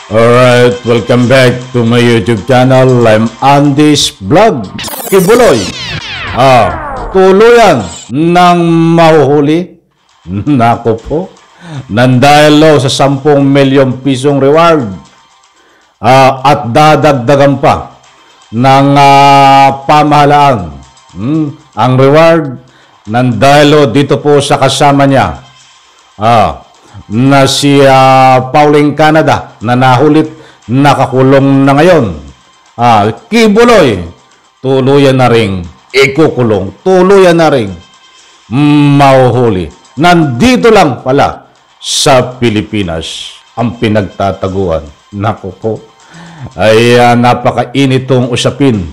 Alright, welcome back to my YouTube channel. I'm Andy's Vlog. Kibuloy, tuluyan ng mahuhuli. Nako po, nandahil sa 10 milyong pisong reward at dadagdagan pa ng pamahalaan. Ang reward nandahil dito po sa kasama niya na si Pauling Canada na nahulit, nakakulong na ngayon. Kibuloy, tuluyan na ring ikukulong, tuluyan na ring mahuhuli. Nandito lang pala sa Pilipinas ang pinagtataguan. Naku po, ay napakainit itong usapin.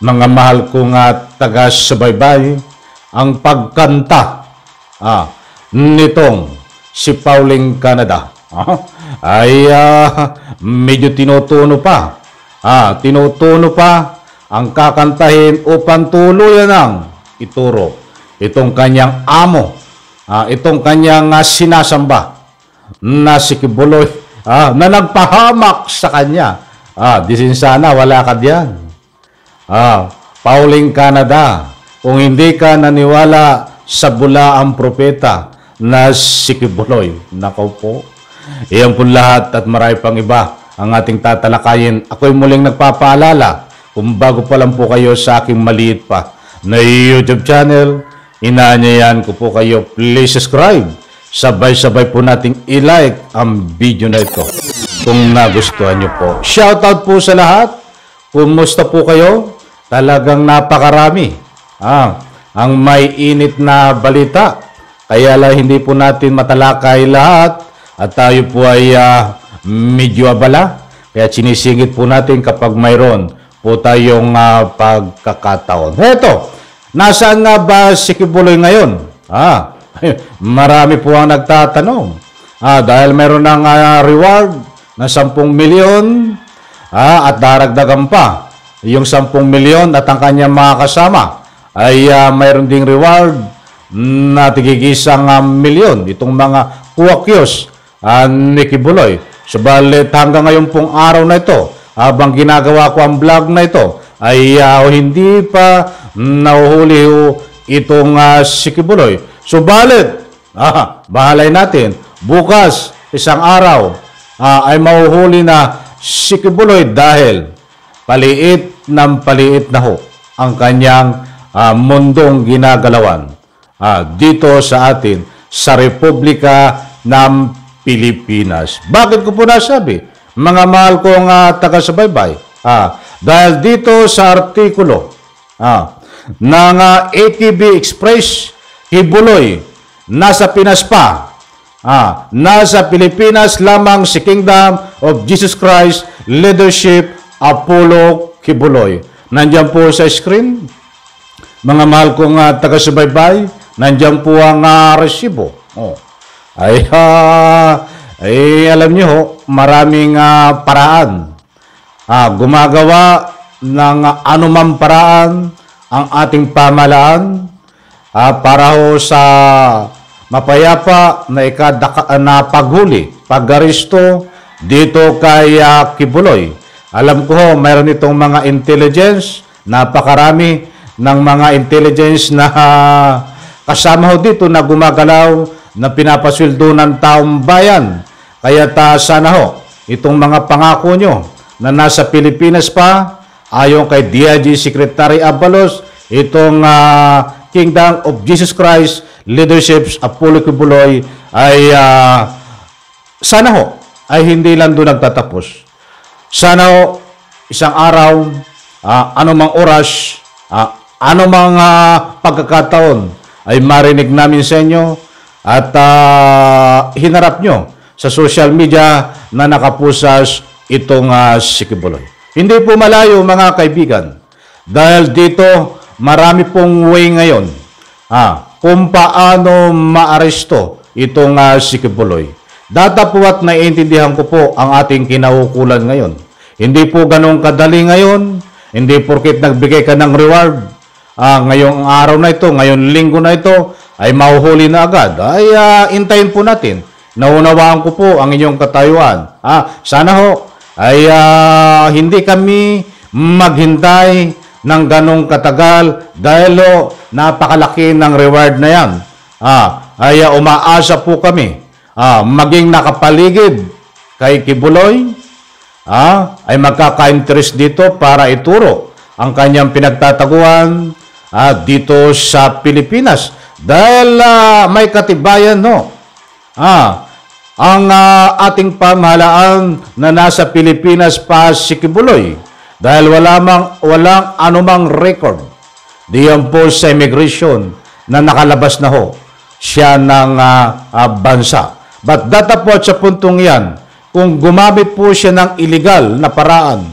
Mga mahal kong taga-subaybay, ang pagkanta nitong si Pauling Canada ay medyo tinutuno pa. Tinutuno pa ang kakantahin upang tuluyan ng ituro itong kanyang amo, itong kanyang sinasamba na si Kibuloy na nagpahamak sa kanya. Disin sana wala ka diyan. Pauling Canada, kung hindi ka naniwala sa bulaang propeta na si Kibuloy, nako po, iyan po lahat at marami pang iba ang ating tatalakayin. Ako'y muling nagpapaalala, kung bago pa lang po kayo sa aking maliit pa na YouTube channel, inaanyayan ko po kayo, please subscribe. Sabay-sabay po nating i-like ang video na ito kung nagustuhan nyo po. Shoutout po sa lahat. Kumusta po kayo? Talagang napakarami ang may init na balita. Kaya lang hindi po natin matalakay lahat at tayo po ay medyo abala. Kaya sinisingit po natin kapag mayroon po tayong pagkakataon. Heto, nasaan nga ba si Kibuloy ngayon? Marami po ang nagtatanong. Dahil mayroon ng reward na 10 milyon at daragdagan pa yung 10 milyon at ang kanyang mga kasama ay mayroon ding reward na tigigisang milyon. Itong mga kuwakyos ni Kibuloy. Subalit hanggang ngayon pong araw na ito, habang ginagawa ko ang vlog na ito, ay hindi pa nahuhuli itong si Kibuloy. Subalit, bahalay natin, bukas, isang araw, ay mahuhuli na si Kibuloy dahil paliit na ho ang kanyang mundong ginagalawan dito sa atin sa Republika ng Pilipinas. Bakit ko po nasabi? Mga mahal kong taga-subaybay, dahil dito sa artikulo ng ATV Express, Kibuloy, nasa Pinas pa. Nasa Pilipinas lamang si Kingdom of Jesus Christ Leadership Apollo Kibuloy. Nandiyan po sa screen, mga mahal kong taga-subaybay, nandiyan po ang resibo. Ay alam niyo, maraming paraan. Gumagawa ng anumang paraan ang ating pamahalaan para ho sa mapayapa na paghuli, pag-aristo dito kay Kibuloy. Alam ko ho, mayroon itong mga intelligence, napakarami ng mga intelligence na kasama ho dito na gumagalaw, na pinapasweldo ng taong bayan. Kaya sana ho, itong mga pangako nyo na nasa Pilipinas pa, ayon kay DIG Secretary Abalos, itong Kingdom of Jesus Christ Leadership Apollo Kibuloy ay sana ho, ay hindi lang doon nagtatapos. Sana ho, isang araw, anumang oras, anumang pagkakataon, ay marinig namin sa inyo at hinarap nyo sa social media na nakapusas itong si Kibuloy. Hindi po malayo mga kaibigan, dahil dito marami pong way ngayon kung paano maaresto itong si Kibuloy. Datapuat naiintindihan ko po ang ating kinaukulan ngayon. Hindi po ganong kadali ngayon, hindi porket nagbigay ka ng reward ngayong araw na ito, ngayong linggo na ito, ay mahuhuli na agad. Ay intayin po natin. naunawaan ko po ang inyong katayuan. Sana ho ay hindi kami maghintay ng ganong katagal dahil napakalaki ng reward na yan. Ay umaasa po kami maging nakapaligid kay Kibuloy ay magkaka-interest dito para ituro ang kanyang pinagtataguan dito sa Pilipinas. Dahil may katibayan ang ating pamahalaan na nasa Pilipinas pa si Kibuloy. Dahil walang anumang record diyan po sa immigration na nakalabas na ho siya ng bansa. But data po sa puntong yan, kung gumamit po siya ng illegal na paraan,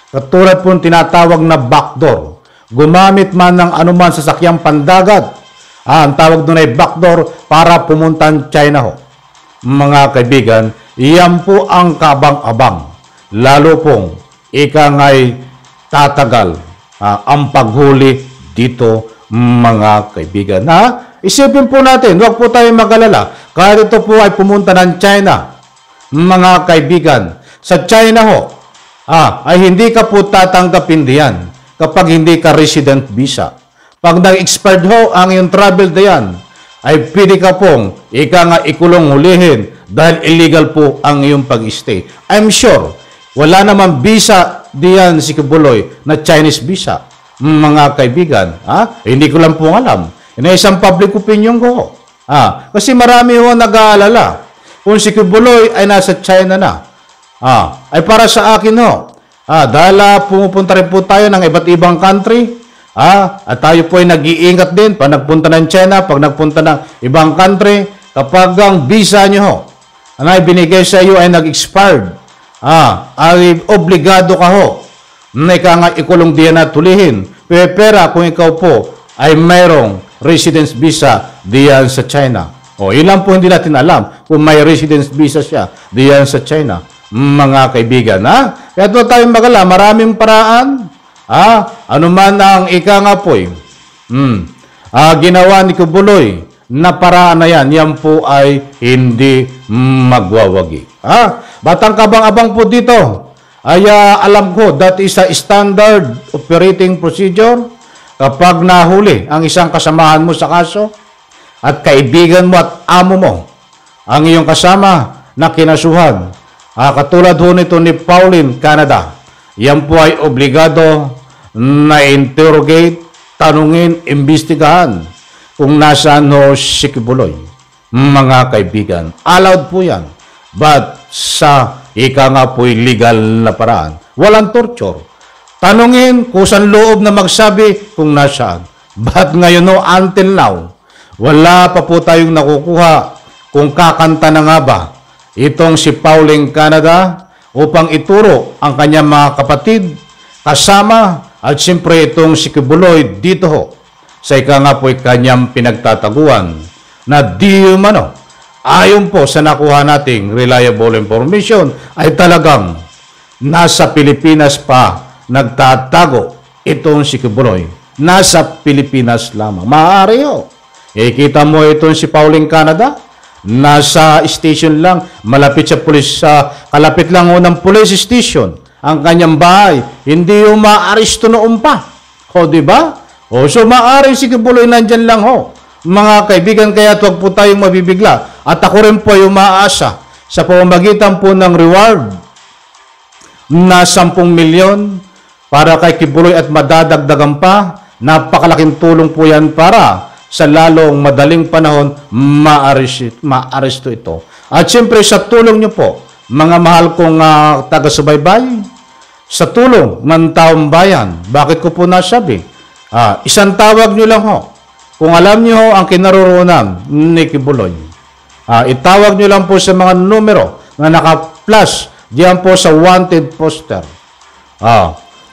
katulad po tinatawag na backdoor, gumamit man ng anuman sasakyang pandagat, ang tawag doon ay backdoor para pumuntan China ho. Mga kaibigan, iyan po ang kabang-abang. Lalo pong ikangay tatagal ang paghuli dito, mga kaibigan. Isipin po natin, huwag po tayo mag-alala. Kahit ito po ay pumunta ng China, mga kaibigan, sa China ho, ay hindi ka po tatanggapin diyan kapag hindi ka resident visa. Pag nag-expired ho ang iyong travel diyan, ay pwede ka pong ikulong hulihin dahil illegal po ang iyong pag-stay. I'm sure, wala naman visa diyan si Kibuloy na Chinese visa, mga kaibigan. Hindi ko lang po alam. Ina isang public opinion ko. Kasi marami ho nag-aalala kung si Kibuloy ay nasa China na. Ay para sa akin ho. Dahil pumupunta rin po tayo ng iba't ibang country. At tayo po ay nag-iingat din pag nagpunta ng China, pag nagpunta ng ibang country, kapag ang visa nyo ho, ay binigay sa iyo ay nag-expired, ay obligado ka ho na ikulong diyan at tulihin. Pera kung ikaw po ay mayroong residence visa diyan sa China. Ilan po hindi natin alam kung may residence visa siya diyan sa China, mga kaibigan. Kaya ito tayong magala, maraming paraan. Ano man ang ginawa ni Kibuloy na paraan na yan po ay hindi magwawagi. Batang kabang-abang po dito, ay alam ko that is a standard operating procedure kapag nahuli ang isang kasamahan mo sa kaso at kaibigan mo at amo mo ang iyong kasama na kinasuhan. Katulad ho nito ni Pauline Canada, yan po ay obligado na interrogate, tanungin, imbestigahan kung nasaan ho si Kibuloy. Mga kaibigan, allowed po yan. But sa po'y legal na paraan, walang torture. Tanungin kung saan loob na magsabi kung nasaan. But ngayon until now, wala pa po tayong nakukuha kung kakanta na nga ba itong si Pauline Canada upang ituro ang kanyang mga kapatid, kasama, at siyempre itong si Kibuloy dito ho sa po'y kanyang pinagtataguan na di umano, ayon po sa nakuha nating reliable information, ay talagang nasa Pilipinas pa nagtatago itong si Kibuloy. Nasa Pilipinas lamang. Maaari ho. Kita mo itong si Pauline Canada, nasa station lang, malapit sa pulis, kalapit lang ho ng police station ang kanyang bahay. Hindi yung maaresto noon pa. Diba? So maaari si Kibuloy nandyan lang ho. Mga kaibigan, kaya huwag po tayong mabibigla. At ako rin po ay umaasa sa pamamagitan po ng reward na 10 milyon para kay Kibuloy at madadagdagan pa. Napakalaking tulong po yan para sa lalong madaling panahon maaresto ito. At siyempre sa tulong nyo po, mga mahal kong taga-subaybay, sa tulong ng taong bayan, bakit ko po nasabi? Isang tawag nyo lang ho. Kung alam nyo ho ang kinaroroonan ni Kibuloy, itawag nyo lang po sa mga numero na naka-flash diyan po sa wanted poster.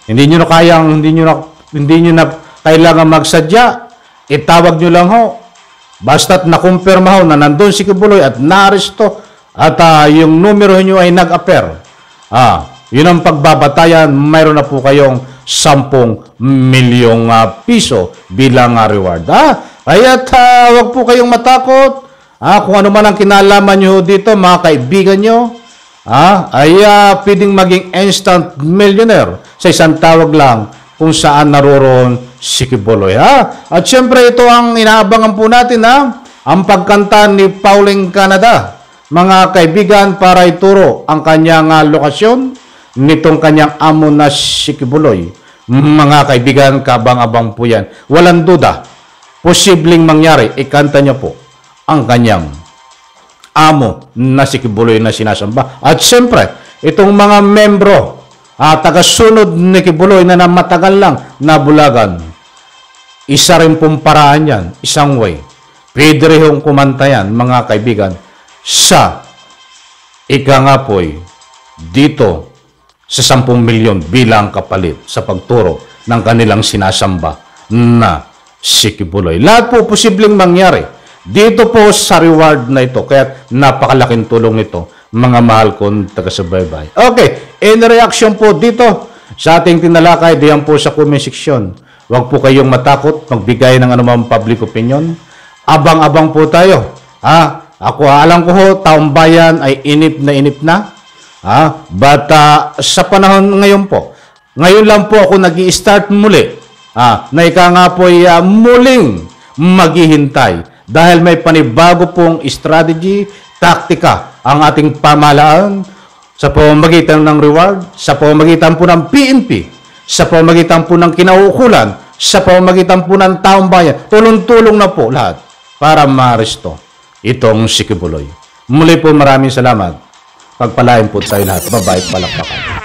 Hindi nyo na kailangan magsadya. Itawag nyo lang ho. Basta't nakumpirma ho na nandun si Kibuloy at naaresto at yung numero nyo ay nag-appear. Yun ang pagbabatayan, mayroon na po kayong 10 milyong piso bilang reward. Kaya't huwag po kayong matakot. kung ano man ang kinalaman nyo dito, mga kaibigan nyo, ay pwedeng maging instant millionaire sa isang tawag lang kung saan naroroon si Kibuloy. At syempre ito ang inaabangan po natin, ang pagkanta ni Pauling Canada, mga kaibigan, para ituro ang kanyang lokasyon nitong kanyang amo na si Kibuloy. Mga kaibigan, kabang-abang po yan. Walang duda, posibleng mangyari, ikanta niya po ang kanyang amo na si Kibuloy na sinasamba. At syempre, itong mga membro, tagasunod ni Kibuloy na matagal lang nabulagan, isa rin pong paraan yan, isang way. Pwede rin kumanta yan, mga kaibigan, sa ika nga po'y dito sa 10 milyon bilang kapalit sa pagturo ng kanilang sinasamba na si Kibuloy. Lahat po posibleng mangyari dito po sa reward na ito. Kaya napakalaking tulong ito, mga mahal kong taga-subaybay. Okay, in reaction po dito sa ating tinalakay, diyan po sa comment section. Huwag po kayong matakot magbigay ng anumang public opinion. Abang-abang po tayo. Ako alam ko ho, taong bayan ay inip na. But sa panahon ngayon po, ngayon lang po ako nag-i-start muli. Na ika nga po ay muling maghihintay dahil may panibago pong strategy, taktika ang ating pamahalaan sa pamamagitan ng reward, sa pamamagitan po ng PNP, sa pamamagitan po ng kinauukulan, sa pamamagitan po ng taong bayan. Tulong-tulong na po lahat para ma-resto itong si Kibuloy. Muli po maraming salamat. Pagpalain po tayo lahat. Babait palakpakan.